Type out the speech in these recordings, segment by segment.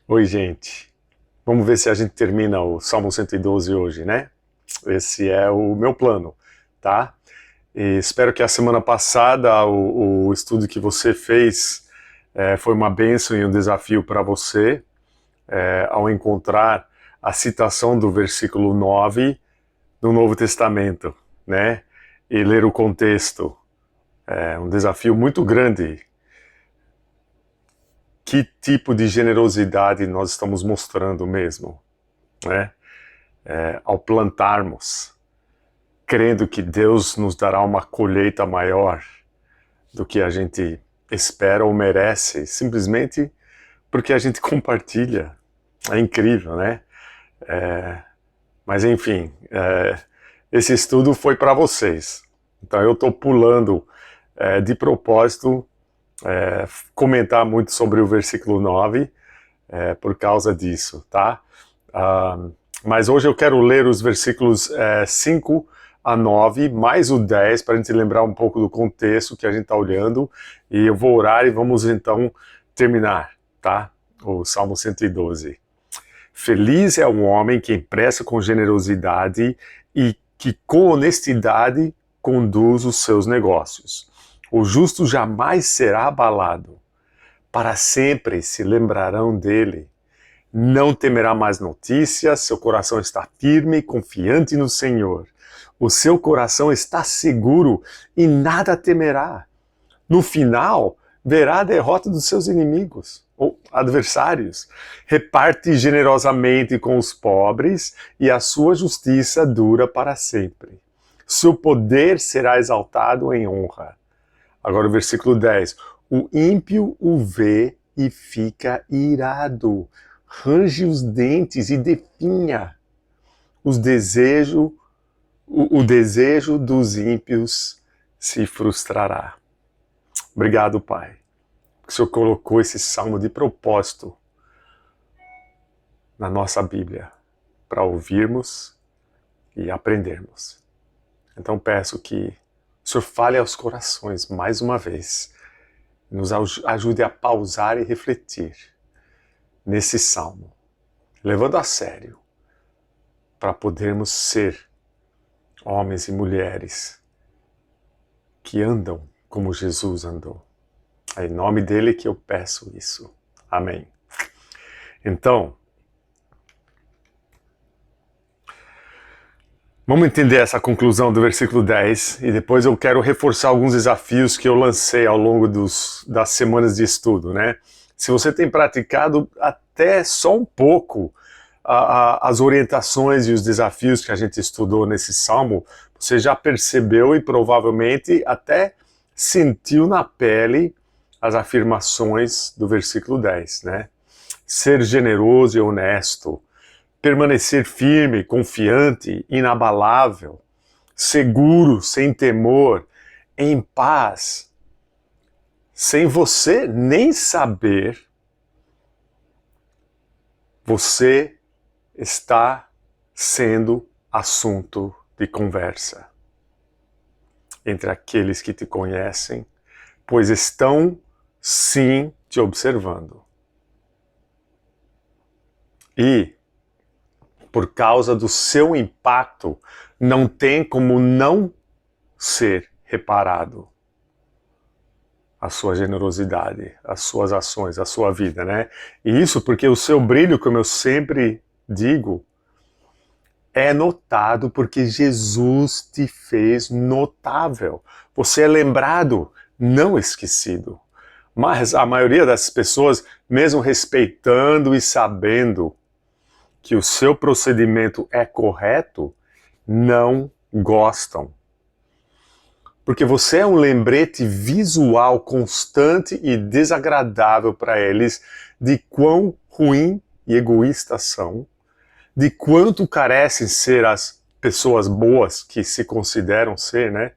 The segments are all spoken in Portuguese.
Oi, gente. Vamos ver se a gente termina o Salmo 112 hoje, né? Esse é o meu plano, tá? E espero que a semana passada o estudo que você fez foi uma bênção e um desafio para você ao encontrar a citação do versículo 9 do Novo Testamento, né? E ler o contexto. É um desafio muito grande. Que tipo de generosidade nós estamos mostrando mesmo, né? Ao plantarmos, crendo que Deus nos dará uma colheita maior do que a gente espera ou merece, simplesmente porque a gente compartilha. É incrível, né? Mas enfim, esse estudo foi para vocês. Então eu estou pulando de propósito comentar muito sobre o versículo 9 por causa disso, tá? Mas hoje eu quero ler os versículos 5 a 9, mais o 10, para a gente lembrar um pouco do contexto que a gente está olhando, e eu vou orar e vamos então terminar, tá? O Salmo 112. Feliz é o homem que empresta com generosidade e que com honestidade conduz os seus negócios. O justo jamais será abalado. Para sempre se lembrarão dele. Não temerá mais notícias, seu coração está firme e confiante no Senhor. O seu coração está seguro e nada temerá. No final, verá a derrota dos seus inimigos ou adversários. Reparte generosamente com os pobres e a sua justiça dura para sempre. Seu poder será exaltado em honra. Agora o versículo 10. O ímpio o vê e fica irado, range os dentes e definha. O desejo dos ímpios se frustrará. Obrigado, Pai, que o Senhor colocou esse salmo de propósito na nossa Bíblia para ouvirmos e aprendermos. Então peço que o Senhor fale aos corações mais uma vez, nos ajude a pausar e refletir nesse salmo, levando a sério, para podermos ser homens e mulheres que andam como Jesus andou. É em nome dele que eu peço isso. Amém. Então, vamos entender essa conclusão do versículo 10 e depois eu quero reforçar alguns desafios que eu lancei ao longo das semanas de estudo, né? Se você tem praticado até só um pouco as orientações e os desafios que a gente estudou nesse salmo, você já percebeu e provavelmente até sentiu na pele as afirmações do versículo 10, né? Ser generoso e honesto, permanecer firme, confiante, inabalável, seguro, sem temor, em paz, sem você nem saber, você está sendo assunto de conversa entre aqueles que te conhecem, pois estão sim te observando. E por causa do seu impacto, não tem como não ser reparado a sua generosidade, as suas ações, a sua vida, né? E isso porque o seu brilho, como eu sempre digo, é notado porque Jesus te fez notável. Você é lembrado, não esquecido. Mas a maioria das pessoas, mesmo respeitando e sabendo que o seu procedimento é correto, não gostam. Porque você é um lembrete visual constante e desagradável para eles de quão ruim e egoístas são, de quanto carecem ser as pessoas boas que se consideram ser, né?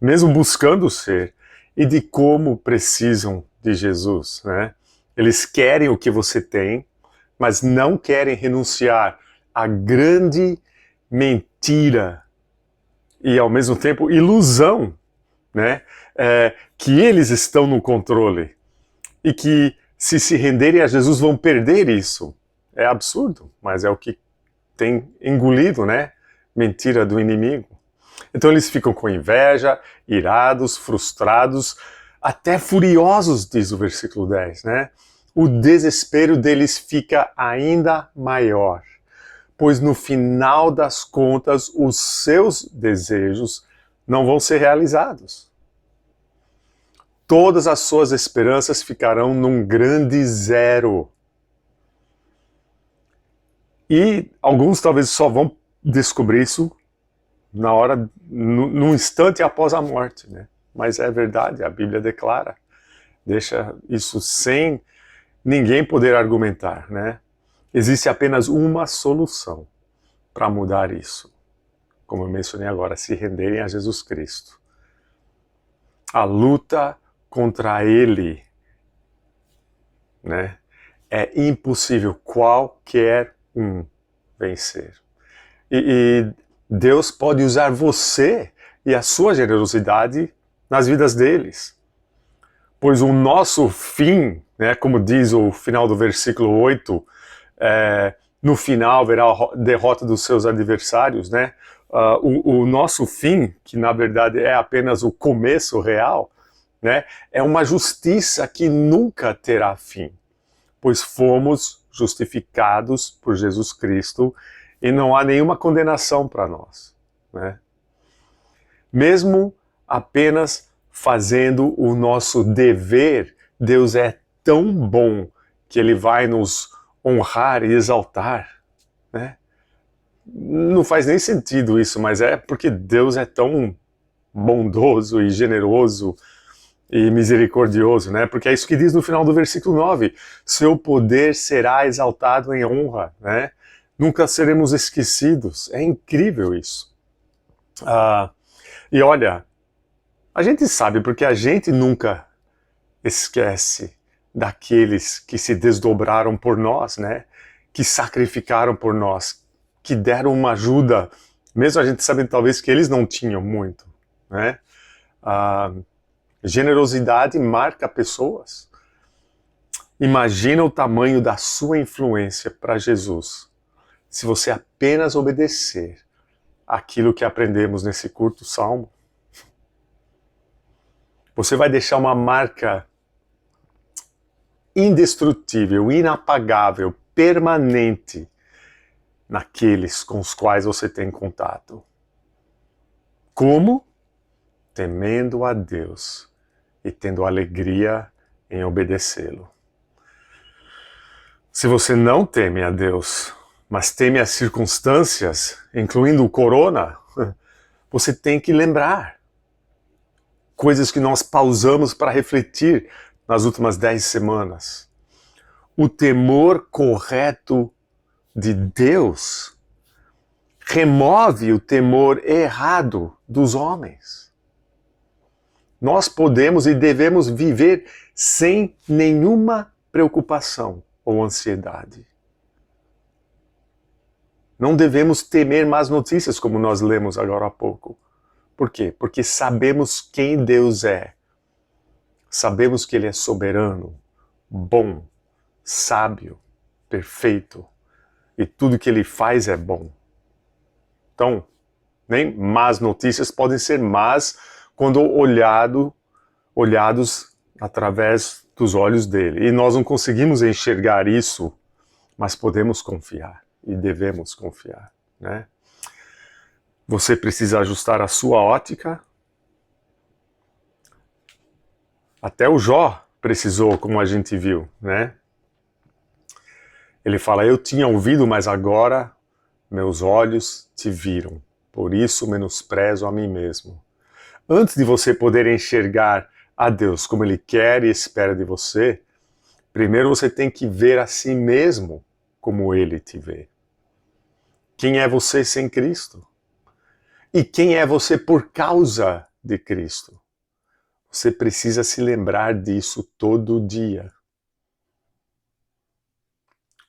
Mesmo buscando ser, e de como precisam de Jesus, né? Eles querem o que você tem, mas não querem renunciar à grande mentira e, ao mesmo tempo, ilusão, né? Que eles estão no controle e que se renderem a Jesus, vão perder isso. É absurdo, mas é o que tem engolido, né? Mentira do inimigo. Então eles ficam com inveja, irados, frustrados, até furiosos, diz o versículo 10, né? O desespero deles fica ainda maior, pois no final das contas os seus desejos não vão ser realizados. Todas as suas esperanças ficarão num grande zero. E alguns talvez só vão descobrir isso na hora, no instante após a morte, né? Mas é verdade, a Bíblia declara, deixa isso sem ninguém poder argumentar, né? Existe apenas uma solução para mudar isso. Como eu mencionei agora, se renderem a Jesus Cristo. A luta contra Ele, né? É impossível qualquer um vencer. E Deus pode usar você e a sua generosidade nas vidas deles. Pois o nosso fim, né, como diz o final do versículo 8, no final verá a derrota dos seus adversários, né? O nosso fim, que na verdade é apenas o começo real, né, é uma justiça que nunca terá fim, pois fomos justificados por Jesus Cristo e não há nenhuma condenação para nós, né? Mesmo apenas fazendo o nosso dever, Deus é tão bom que Ele vai nos honrar e exaltar, né? Não faz nem sentido isso, mas é porque Deus é tão bondoso e generoso e misericordioso, né? Porque é isso que diz no final do versículo 9. Seu poder será exaltado em honra, né? Nunca seremos esquecidos. É incrível isso. E olha, a gente sabe porque a gente nunca esquece daqueles que se desdobraram por nós, né? Que sacrificaram por nós, que deram uma ajuda, mesmo a gente sabendo talvez que eles não tinham muito, né? Generosidade marca pessoas. Imagina o tamanho da sua influência para Jesus, se você apenas obedecer aquilo que aprendemos nesse curto salmo. Você vai deixar uma marca indestrutível, inapagável, permanente naqueles com os quais você tem contato. Como? Temendo a Deus e tendo alegria em obedecê-lo. Se você não teme a Deus, mas teme as circunstâncias, incluindo o corona, você tem que lembrar coisas que nós pausamos para refletir nas últimas 10 semanas. O temor correto de Deus remove o temor errado dos homens. Nós podemos e devemos viver sem nenhuma preocupação ou ansiedade. Não devemos temer más notícias, como nós lemos agora há pouco. Por quê? Porque sabemos quem Deus é. Sabemos que Ele é soberano, bom, sábio, perfeito. E tudo que Ele faz é bom. Então, nem más notícias podem ser más quando olhados através dos olhos dele. E nós não conseguimos enxergar isso, mas podemos confiar e devemos confiar, né? Você precisa ajustar a sua ótica. Até o Jó precisou, como a gente viu, né? Ele fala, eu tinha ouvido, mas agora meus olhos te viram. Por isso menosprezo a mim mesmo. Antes de você poder enxergar a Deus como Ele quer e espera de você, primeiro você tem que ver a si mesmo como Ele te vê. Quem é você sem Cristo? E quem é você por causa de Cristo? Você precisa se lembrar disso todo dia.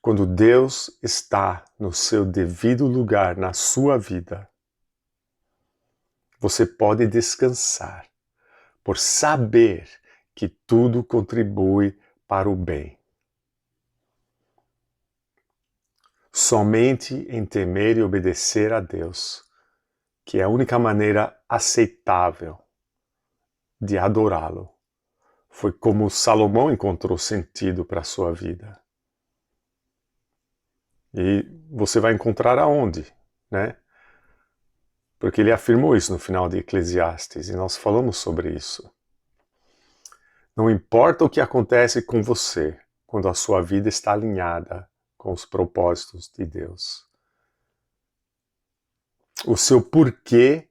Quando Deus está no seu devido lugar na sua vida, você pode descansar por saber que tudo contribui para o bem somente em temer e obedecer a Deus, que é a única maneira aceitável de adorá-lo. Foi como Salomão encontrou sentido para a sua vida. E você vai encontrar aonde, né? Porque ele afirmou isso no final de Eclesiastes, e nós falamos sobre isso. Não importa o que acontece com você, quando a sua vida está alinhada com os propósitos de Deus. O seu porquê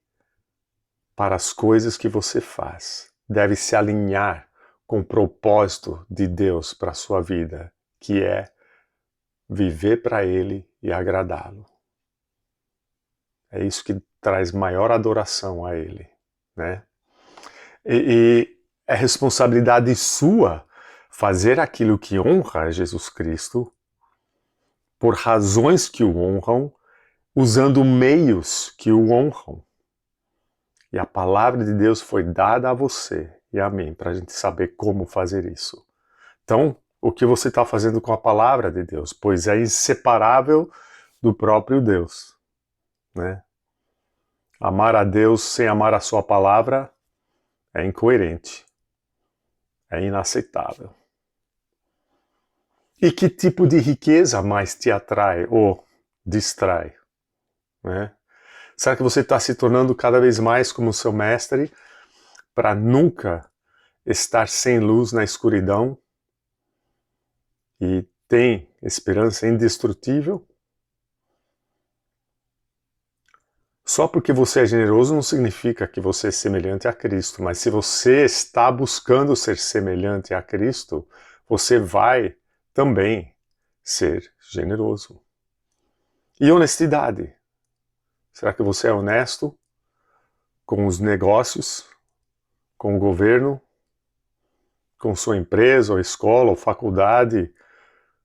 para as coisas que você faz deve se alinhar com o propósito de Deus para a sua vida, que é viver para Ele e agradá-lo. É isso que traz maior adoração a Ele, né? E é responsabilidade sua fazer aquilo que honra Jesus Cristo, por razões que o honram, usando meios que o honram. E a palavra de Deus foi dada a você e a mim para a gente saber como fazer isso. Então, o que você está fazendo com a palavra de Deus? Pois é inseparável do próprio Deus, né? Amar a Deus sem amar a sua palavra é incoerente, é inaceitável. E que tipo de riqueza mais te atrai ou distrai, né? Será que você está se tornando cada vez mais como seu mestre para nunca estar sem luz na escuridão e tem esperança indestrutível? Só porque você é generoso não significa que você é semelhante a Cristo, mas se você está buscando ser semelhante a Cristo, você vai também ser generoso. E honestidade. Será que você é honesto com os negócios, com o governo, com sua empresa, ou escola, ou faculdade,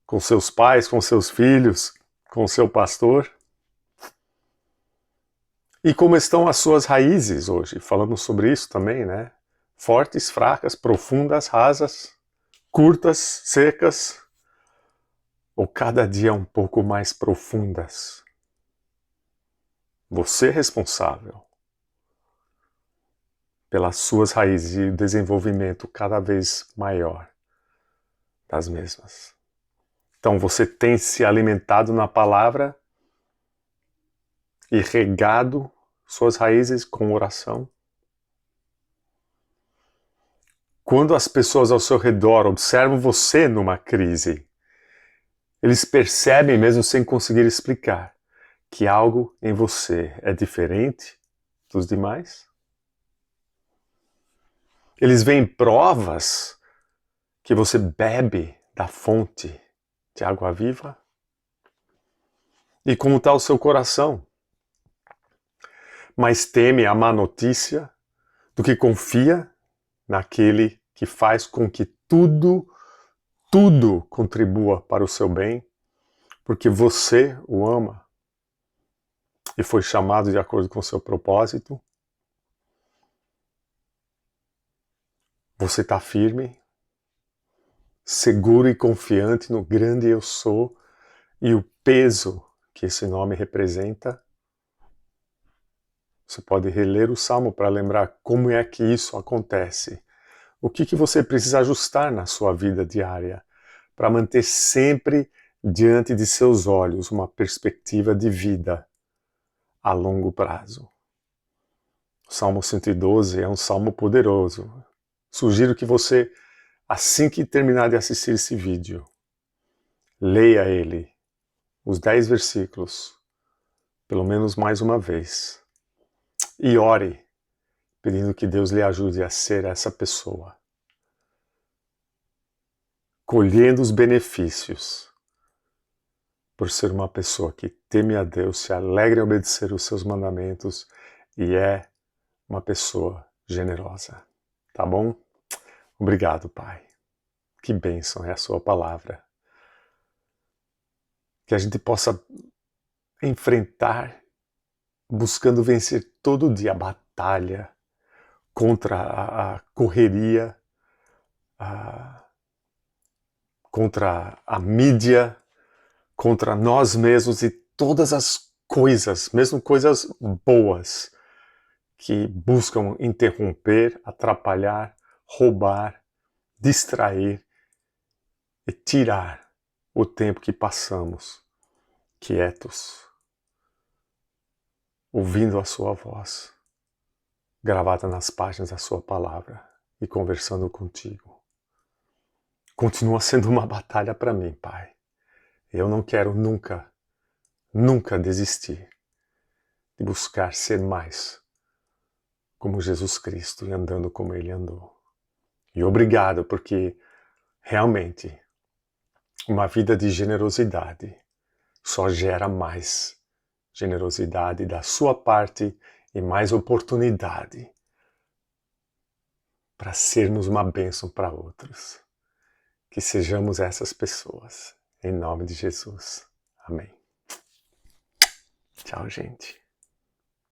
com seus pais, com seus filhos, com seu pastor? E como estão as suas raízes hoje? Falamos sobre isso também, né? Fortes, fracas, profundas, rasas, curtas, secas, ou cada dia um pouco mais profundas? Você é responsável pelas suas raízes e o desenvolvimento cada vez maior das mesmas. Então você tem se alimentado na palavra e regado suas raízes com oração? Quando as pessoas ao seu redor observam você numa crise, eles percebem, mesmo sem conseguir explicar, que algo em você é diferente dos demais? Eles veem provas que você bebe da fonte de água viva? E como está o seu coração? Mais teme a má notícia do que confia naquele que faz com que tudo contribua para o seu bem, porque você o ama e foi chamado de acordo com o seu propósito? Você está firme, seguro e confiante no grande eu sou e o peso que esse nome representa? Você pode reler o Salmo para lembrar como é que isso acontece. O que você precisa ajustar na sua vida diária para manter sempre diante de seus olhos uma perspectiva de vida a longo prazo? O Salmo 112 é um salmo poderoso. Sugiro que você, assim que terminar de assistir esse vídeo, leia ele, os 10 versículos, pelo menos mais uma vez, e ore, pedindo que Deus lhe ajude a ser essa pessoa, colhendo os benefícios por ser uma pessoa que teme a Deus, se alegra em obedecer os seus mandamentos e é uma pessoa generosa. Tá bom? Obrigado, Pai. Que bênção é a sua palavra. Que a gente possa enfrentar, buscando vencer todo dia a batalha contra a correria, contra a mídia, contra nós mesmos e todas as coisas, mesmo coisas boas, que buscam interromper, atrapalhar, roubar, distrair e tirar o tempo que passamos quietos, ouvindo a sua voz, gravada nas páginas da sua palavra e conversando contigo. Continua sendo uma batalha para mim, Pai. Eu não quero nunca, nunca desistir de buscar ser mais como Jesus Cristo e andando como Ele andou. E obrigado, porque realmente uma vida de generosidade só gera mais generosidade da sua parte e mais oportunidade para sermos uma bênção para outros. Que sejamos essas pessoas. Em nome de Jesus. Amém. Tchau, gente.